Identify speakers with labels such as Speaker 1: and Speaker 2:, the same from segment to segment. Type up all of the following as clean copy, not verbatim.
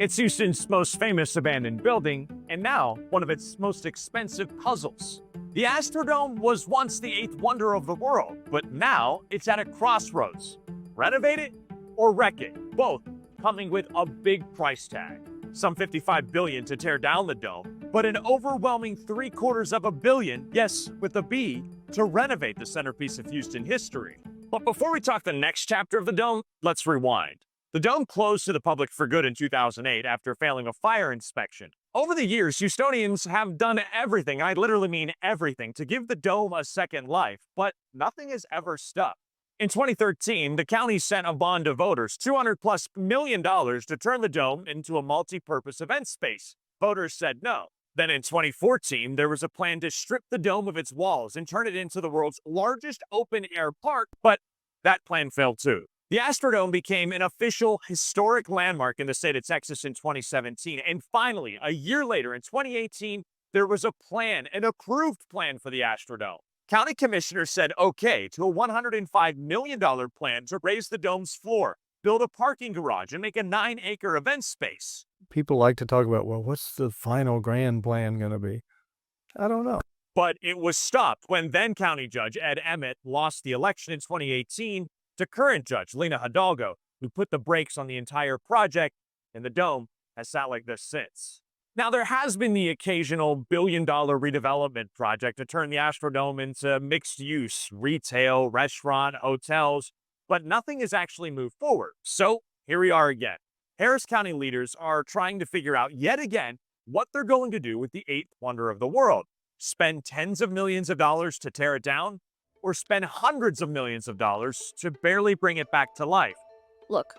Speaker 1: It's Houston's most famous abandoned building, and now one of its most expensive puzzles. The Astrodome was once the eighth wonder of the world, but now it's at a crossroads. Renovate it or wreck it, both coming with a big price tag. Some $55 billion to tear down the dome, but an overwhelming $750 million, yes, with a B, to renovate the centerpiece of Houston history. But before we talk the next chapter of the dome, let's rewind. The dome closed to the public for good in 2008 after failing a fire inspection. Over the years, Houstonians have done everything, I literally mean everything, to give the dome a second life, but nothing has ever stuck. In 2013, the county sent a bond to voters, $200+ million, to turn the dome into a multi-purpose event space. Voters said no. Then in 2014, there was a plan to strip the dome of its walls and turn it into the world's largest open-air park, but that plan failed too. The Astrodome became an official historic landmark in the state of Texas in 2017, and finally, a year later in 2018, there was a plan, an approved plan for the Astrodome. County commissioners said okay to a $105 million plan to raise the dome's floor, build a parking garage, and make a 9-acre event space.
Speaker 2: People like to talk about, well, what's the final grand plan going to be? I don't know.
Speaker 1: But it was stopped when then County Judge Ed Emmett lost the election in 2018 to current Judge Lena Hidalgo, who put the brakes on the entire project, and the dome has sat like this since. Now, there has been the occasional billion-dollar redevelopment project to turn the Astrodome into mixed-use, retail, restaurant, hotels, but nothing has actually moved forward. So here we are again. Harris County leaders are trying to figure out yet again what they're going to do with the eighth wonder of the world. Spend tens of millions of dollars to tear it down, or spend hundreds of millions of dollars to barely bring it back to life.
Speaker 3: Look,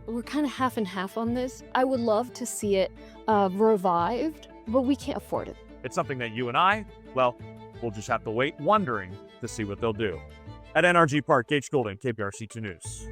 Speaker 3: we're kind of half and half on this. I would love to see it revived, but we can't afford it.
Speaker 1: It's something that you and I, well, we'll just have to wait wondering to see what they'll do. At NRG Park, Gage Golden, KPRC 2 News.